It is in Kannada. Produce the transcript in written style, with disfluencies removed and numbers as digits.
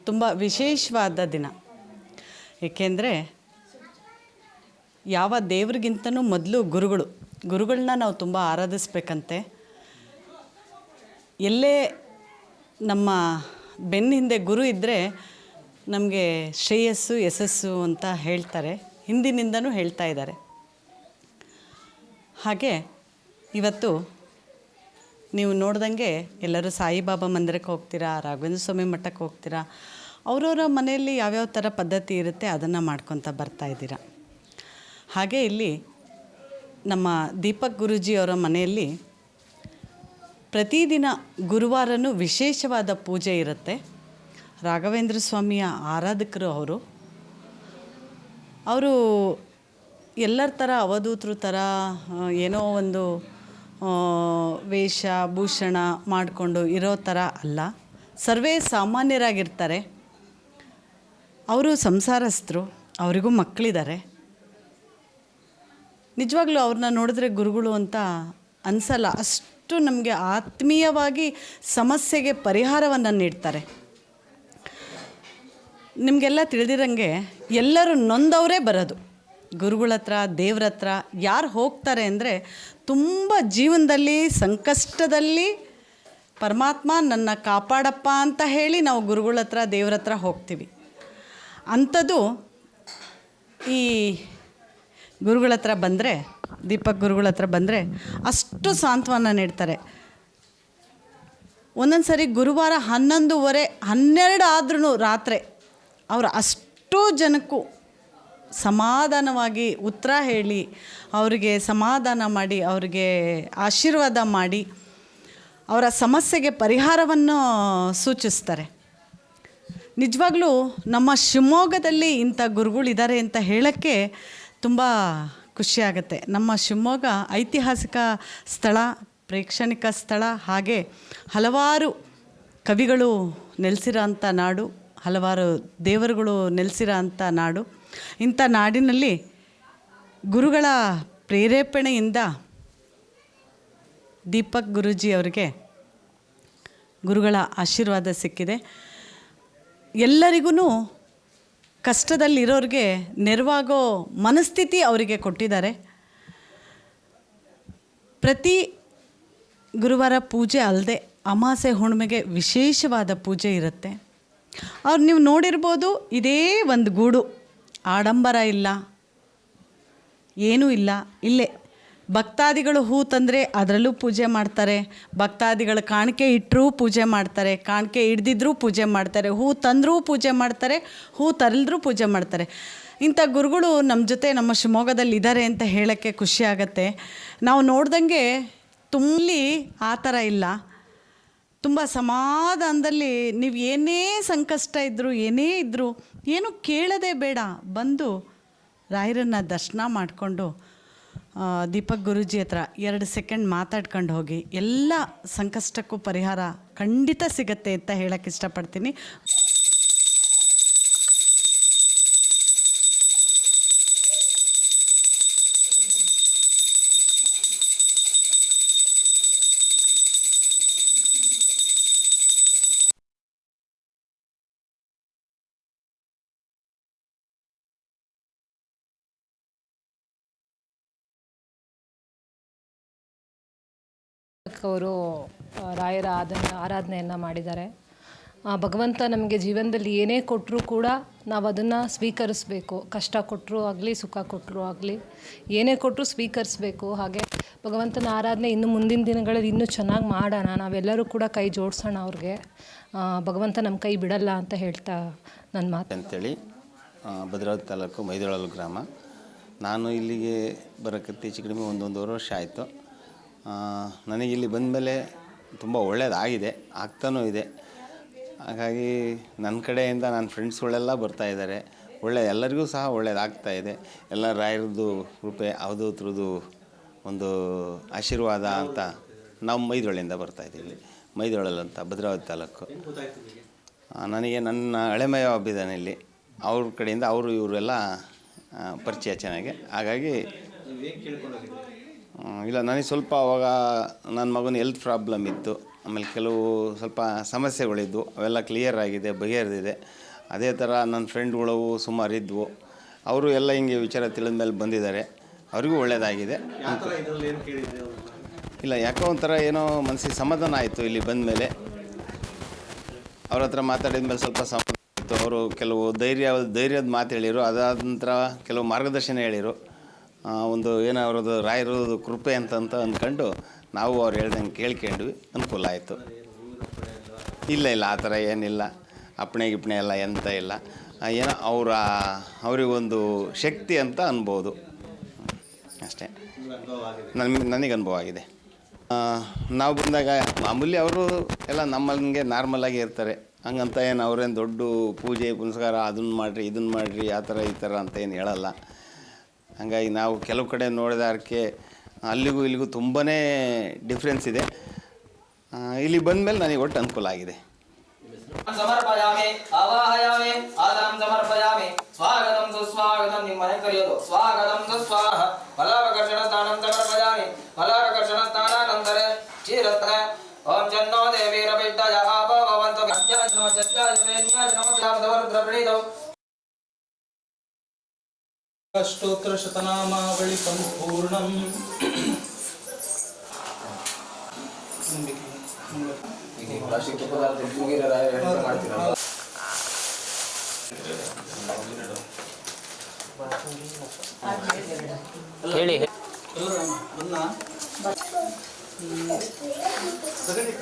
ತುಂಬ ವಿಶೇಷವಾದ ದಿನ. ಏಕೆಂದರೆ ಯಾವ ದೇವ್ರಿಗಿಂತನೂ ಮೊದಲು ಗುರುಗಳನ್ನ ನಾವು ತುಂಬ ಆರಾಧಿಸ್ಬೇಕಂತೆ. ಎಲ್ಲೇ ನಮ್ಮ ಬೆನ್ನ ಹಿಂದೆ ಗುರು ಇದ್ದರೆ ನಮಗೆ ಶ್ರೇಯಸ್ಸು ಯಶಸ್ಸು ಅಂತ ಹೇಳ್ತಾರೆ, ಹಿಂದಿನಿಂದನೂ ಹೇಳ್ತಾ ಇದ್ದಾರೆ. ಹಾಗೆ ಇವತ್ತು ನೀವು ನೋಡ್ದಂಗೆ ಎಲ್ಲರೂ ಸಾಯಿಬಾಬಾ ಮಂದಿರಕ್ಕೆ ಹೋಗ್ತೀರಾ, ರಾಘವೇಂದ್ರ ಸ್ವಾಮಿ ಮಠಕ್ಕೆ ಹೋಗ್ತೀರಾ. ಅವರವರ ಮನೆಯಲ್ಲಿ ಯಾವ್ಯಾವ ಥರ ಪದ್ಧತಿ ಇರುತ್ತೆ ಅದನ್ನು ಮಾಡ್ಕೊತ ಬರ್ತಾಯಿದ್ದೀರ. ಹಾಗೆ ಇಲ್ಲಿ ನಮ್ಮ ದೀಪಕ್ ಗುರೂಜಿಯವರ ಮನೆಯಲ್ಲಿ ಪ್ರತಿದಿನ ಗುರುವಾರನೂ ವಿಶೇಷವಾದ ಪೂಜೆ ಇರುತ್ತೆ. ರಾಘವೇಂದ್ರ ಸ್ವಾಮಿಯ ಆರಾಧಕರು ಅವರು ಎಲ್ಲರ ಥರ ಅವಧೂತರ ಥರ ಏನೋ ಒಂದು ವೇಷ ಭೂಷಣ ಮಾಡಿಕೊಂಡು ಇರೋ ಥರ ಅಲ್ಲ, ಸರ್ವೇ ಸಾಮಾನ್ಯರಾಗಿರ್ತಾರೆ. ಅವರು ಸಂಸಾರಸ್ಥರು, ಅವರಿಗೂ ಮಕ್ಕಳಿದ್ದಾರೆ. ನಿಜವಾಗ್ಲೂ ಅವ್ರನ್ನ ನೋಡಿದ್ರೆ ಗುರುಗಳು ಅಂತ ಅನಿಸಲ್ಲ, ಅಷ್ಟು ನಮಗೆ ಆತ್ಮೀಯವಾಗಿ ಸಮಸ್ಯೆಗೆ ಪರಿಹಾರವನ್ನು ನೀಡ್ತಾರೆ. ನಿಮಗೆಲ್ಲ ತಿಳಿದಿರಂಗೆ ಎಲ್ಲರೂ ನೊಂದವರೇ ಬರೋದು ಗುರುಗಳ ಹತ್ರ, ದೇವ್ರ ಹತ್ರ. ಯಾರು ಹೋಗ್ತಾರೆ ಅಂದರೆ ತುಂಬ ಜೀವನದಲ್ಲಿ ಸಂಕಷ್ಟದಲ್ಲಿ ಪರಮಾತ್ಮ ನನ್ನ ಕಾಪಾಡಪ್ಪ ಅಂತ ಹೇಳಿ ನಾವು ಗುರುಗಳ ಹತ್ರ, ದೇವ್ರ ಹತ್ರ ಹೋಗ್ತೀವಿ. ಅಂಥದ್ದು ಈ ಗುರುಗಳ ಹತ್ರ ಬಂದರೆ, ದೀಪಕ್ ಗುರುಗಳ ಹತ್ರ ಬಂದರೆ ಅಷ್ಟು ಸಾಂತ್ವನ ನೀಡ್ತಾರೆ. ಒಂದೊಂದು ಸರಿ ಗುರುವಾರ 11:30 12 ಆದ್ರೂ ರಾತ್ರಿ ಅವರು ಅಷ್ಟೂ ಜನಕ್ಕೂ ಸಮಾಧಾನವಾಗಿ ಉತ್ತರ ಹೇಳಿ, ಅವರಿಗೆ ಸಮಾಧಾನ ಮಾಡಿ, ಅವರಿಗೆ ಆಶೀರ್ವಾದ ಮಾಡಿ, ಅವರ ಸಮಸ್ಯೆಗೆ ಪರಿಹಾರವನ್ನು ಸೂಚಿಸ್ತಾರೆ. ನಿಜವಾಗ್ಲೂ ನಮ್ಮ ಶಿವಮೊಗ್ಗದಲ್ಲಿ ಇಂಥ ಗುರುಗಳಿದ್ದಾರೆ ಅಂತ ಹೇಳೋಕ್ಕೆ ತುಂಬ ಖುಷಿಯಾಗತ್ತೆ. ನಮ್ಮ ಶಿವಮೊಗ್ಗ ಐತಿಹಾಸಿಕ ಸ್ಥಳ, ಪ್ರೇಕ್ಷಣಿಕ ಸ್ಥಳ, ಹಾಗೆ ಹಲವಾರು ಕವಿಗಳು ನೆಲೆಸಿರೋ ಅಂಥ ನಾಡು, ಹಲವಾರು ದೇವರುಗಳು ನೆಲೆಸಿರೋ ಅಂಥ ನಾಡು. ಇಂಥ ನಾಡಿನಲ್ಲಿ ಗುರುಗಳ ಪ್ರೇರೇಪಣೆಯಿಂದ ದೀಪಕ್ ಗುರೂಜಿ ಅವರಿಗೆ ಗುರುಗಳ ಆಶೀರ್ವಾದ ಸಿಕ್ಕಿದೆ. ಎಲ್ಲರಿಗೂ ಕಷ್ಟದಲ್ಲಿರೋರಿಗೆ ನೆರವಾಗೋ ಮನಸ್ಥಿತಿ ಅವರಿಗೆ ಕೊಟ್ಟಿದ್ದಾರೆ. ಪ್ರತಿ ಗುರುವಾರ ಪೂಜೆ ಅಲ್ಲದೆ ಅಮಾವಾಸ್ಯೆ ಹುಣ್ಣಿಮೆಗೆ ವಿಶೇಷವಾದ ಪೂಜೆ ಇರುತ್ತೆ. ಅವ್ರು ನೀವು ನೋಡಿರ್ಬೋದು, ಇದೇ ಒಂದು ಗೂಡು, ಆಡಂಬರ ಇಲ್ಲ, ಏನೂ ಇಲ್ಲ. ಇಲ್ಲೇ ಭಕ್ತಾದಿಗಳು ಹೂ ತಂದರೆ ಅದರಲ್ಲೂ ಪೂಜೆ ಮಾಡ್ತಾರೆ, ಭಕ್ತಾದಿಗಳು ಕಾಣಿಕೆ ಇಟ್ಟರೂ ಪೂಜೆ ಮಾಡ್ತಾರೆ, ಕಾಣಿಕೆ ಹಿಡ್ದಿದ್ರೂ ಪೂಜೆ ಮಾಡ್ತಾರೆ, ಹೂ ತಂದರೂ ಪೂಜೆ ಮಾಡ್ತಾರೆ, ಹೂ ತರಲ್ದ್ರೂ ಪೂಜೆ ಮಾಡ್ತಾರೆ. ಇಂಥ ಗುರುಗಳು ನಮ್ಮ ಜೊತೆ ನಮ್ಮ ಶಿವಮೊಗ್ಗದಲ್ಲಿ ಇದ್ದಾರೆ ಅಂತ ಹೇಳೋಕ್ಕೆ ಖುಷಿಯಾಗತ್ತೆ. ನಾವು ನೋಡ್ದಂಗೆ ತುಂಬಲಿ ಆ ಥರ ಇಲ್ಲ. ತುಂಬ ಸಮಾಧಾನದಲ್ಲಿ ನೀವು ಏನೇ ಸಂಕಷ್ಟ ಇದ್ದರೂ, ಏನೇ ಇದ್ದರೂ ಏನು ಕೇಳೋದೇ ಬೇಡ, ಬಂದು ರಾಯರನ್ನು ದರ್ಶನ ಮಾಡಿಕೊಂಡು ದೀಪಕ್ ಗುರೂಜಿ ಹತ್ರ 2 ಸೆಕೆಂಡ್ ಮಾತಾಡ್ಕೊಂಡು ಹೋಗಿ, ಎಲ್ಲ ಸಂಕಷ್ಟಕ್ಕೂ ಪರಿಹಾರ ಖಂಡಿತ ಸಿಗತ್ತೆ ಅಂತ ಹೇಳಕ್ಕೆ ಇಷ್ಟಪಡ್ತೀನಿ. ಅವರು ರಾಯರ ಆರಾಧನೆಯನ್ನು ಮಾಡಿದ್ದಾರೆ. ಭಗವಂತ ನಮಗೆ ಜೀವನದಲ್ಲಿ ಏನೇ ಕೊಟ್ಟರೂ ಕೂಡ ನಾವು ಅದನ್ನು ಸ್ವೀಕರಿಸಬೇಕು. ಕಷ್ಟ ಕೊಟ್ಟರೂ ಆಗಲಿ, ಸುಖ ಕೊಟ್ಟರೂ ಆಗಲಿ, ಏನೇ ಕೊಟ್ಟರೂ ಸ್ವೀಕರಿಸಬೇಕು. ಹಾಗೆ ಭಗವಂತನ ಆರಾಧನೆ ಇನ್ನು ಮುಂದಿನ ದಿನಗಳಲ್ಲಿ ಇನ್ನೂ ಚೆನ್ನಾಗಿ ಮಾಡೋಣ, ನಾವೆಲ್ಲರೂ ಕೂಡ ಕೈ ಜೋಡಿಸೋಣ ಅವ್ರಿಗೆ. ಭಗವಂತ ನಮ್ಮ ಕೈ ಬಿಡಲ್ಲ ಅಂತ ಹೇಳ್ತಾ ನನ್ನ ಮಾತು ಅಂತೇಳಿ ಭದ್ರಾವತಿ ತಾಲೂಕು ಮೈದೊಳಲು ಗ್ರಾಮ. ನಾನು ಇಲ್ಲಿಗೆ ಬರೋಕ್ಕೆ ಹೆಚ್ಚು ಕಡಿಮೆ 1.5 ವರ್ಷ ಆಯಿತು. ನನಗಿಲ್ಲಿ ಬಂದಮೇಲೆ ತುಂಬ ಒಳ್ಳೆಯದಾಗಿದೆ, ಆಗ್ತಾನೂ ಇದೆ. ಹಾಗಾಗಿ ನನ್ನ ಕಡೆಯಿಂದ ನನ್ನ ಫ್ರೆಂಡ್ಸ್ಗಳೆಲ್ಲ ಬರ್ತಾಯಿದ್ದಾರೆ. ಎಲ್ಲರಿಗೂ ಸಹ ಒಳ್ಳೆಯದಾಗ್ತಾಯಿದೆ. ಎಲ್ಲ ರಾಯರದ್ದು ಕೃಪೆ, ಅವಧೂತರದ್ದು ಒಂದು ಆಶೀರ್ವಾದ ಅಂತ ನಾವು ಮೈದೊಳ್ಳಿಂದ ಬರ್ತಾಯಿದ್ದೀವಿ. ಮೈದೊಳಲು ಅಂತ ಭದ್ರಾವತಿ ತಾಲೂಕು. ನನಗೆ ನನ್ನ ಹಳೆಮಯ ಹಬ್ಬಿದ್ದಾನೆ ಇಲ್ಲಿ, ಅವ್ರ ಕಡೆಯಿಂದ ಇವರೆಲ್ಲ ಪರಿಚಯ ಚೆನ್ನಾಗಿ. ಹಾಗಾಗಿ ಇಲ್ಲ, ನನಗೆ ಸ್ವಲ್ಪ ಅವಾಗ ನನ್ನ ಮಗನ ಹೆಲ್ತ್ ಪ್ರಾಬ್ಲಮ್ ಇತ್ತು. ಆಮೇಲೆ ಕೆಲವು ಸ್ವಲ್ಪ ಸಮಸ್ಯೆಗಳಿದ್ವು, ಅವೆಲ್ಲ ಕ್ಲಿಯರ್ ಆಗಿದೆ, ಬಗೆಹರಿದಿದೆ. ಅದೇ ಥರ ನನ್ನ ಫ್ರೆಂಡ್ಗಳು ಸುಮಾರಿದ್ವು, ಅವರು ಎಲ್ಲ ಹಿಂಗೆ ವಿಚಾರ ತಿಳಿದ ಮೇಲೆ ಬಂದಿದ್ದಾರೆ, ಅವರಿಗೂ ಒಳ್ಳೆಯದಾಗಿದೆ. ಇಲ್ಲ, ಯಾಕೋ ಒಂಥರ ಏನೋ ಮನಸ್ಸಿಗೆ ಸಮಾಧಾನ ಆಯಿತು ಇಲ್ಲಿ ಬಂದ ಮೇಲೆ. ಅವ್ರ ಹತ್ರ ಮಾತಾಡಿದ ಮೇಲೆ ಸ್ವಲ್ಪ ಸಮಾಧಾನ ಆಯಿತು. ಅವರು ಕೆಲವು ಧೈರ್ಯದ ಮಾತು ಹೇಳಿರು, ಅದಾದ ನಂತರ ಕೆಲವು ಮಾರ್ಗದರ್ಶನ ಹೇಳಿರು. ಒಂದು ಏನೋ ಅವ್ರದ್ದು ರಾಯರದು ಕೃಪೆ ಅಂತ ಅಂದ್ಕೊಂಡು ನಾವು ಅವ್ರು ಹೇಳ್ದಂಗೆ ಕೇಳ್ಕೊಂಡ್ವಿ, ಅನುಕೂಲ ಆಯಿತು. ಇಲ್ಲ ಆ ಥರ ಏನಿಲ್ಲ, ಅಪ್ಪಣೆ ಗಿಪ್ಪಣೆ ಎಲ್ಲ ಎಂತ ಇಲ್ಲ. ಏನೋ ಅವರಿಗೊಂದು ಶಕ್ತಿ ಅಂತ ಅನ್ಬೋದು ಅಷ್ಟೇ. ನನಗೆ ಅನುಭವ ಆಗಿದೆ. ನಾವು ಬಂದಾಗ ಮಾಮೂಲಿ ಅವರು ಎಲ್ಲ ನಮ್ಮಂಗೆ ನಾರ್ಮಲಾಗಿ ಇರ್ತಾರೆ. ಹಂಗಂತ ಏನು ಅವ್ರೇನು ದೊಡ್ಡ ಪೂಜೆ ಪುನಸ್ಕಾರ ಅದನ್ನು ಮಾಡಿರಿ ಇದನ್ನು ಮಾಡಿರಿ ಆ ಥರ ಈ ಥರ ಅಂತ ಏನು ಹೇಳಲ್ಲ. ಹಾಗಾಗಿ ನಾವು ಕೆಲವು ಕಡೆ ನೋಡಿದಕ್ಕೆ ಅಲ್ಲಿಗೂ ಇಲ್ಲಿಗೂ ತುಂಬಾ ಡಿಫ್ರೆನ್ಸ್ ಇದೆ. ಇಲ್ಲಿ ಬಂದಮೇಲೆ ನನಗೆ ಒಟ್ಟು ಅನುಕೂಲ ಆಗಿದೆ. ಸಮರ್ಪಯಾಮಿ ಆವಾಹಯಾಮಿ ಆದರಂ ಸಮರ್ಪಯಾಮಿ ಸ್ವಾಗತಂ ಸುಸ್ವಾಗತಂ ನಿಮ್ಮನೆ ಕರೆಯೋದು ಸ್ವಾಗತಂ ಸುಸ್ವಾಹ ಫಲಾವಕರ್ಷಣ ಸ್ನಾನಂ ಸಮರ್ಪಯಾಮಿ ಫಲಾವಕರ್ಷಣ ಸ್ನಾನಾನಂತರ ಚೀರತ್ರ ಓಂ ಜನ್ನೋ ದೇವೀರವಿಡ್ಡಯ ಆಭವಂತು ಅಜ್ಞಾನಮ ಜಸ್ಯಾಜಮೇನ್ಯಾಜನಮ ರುದ್ರ ಪ್ರಣೀತೌ ಸ್ತೋತ್ರ ಶತನಾಮಾವಳಿ ಸಂಪೂರ್ಣಂ. ಹೇಳಿ ಸಗಣಿ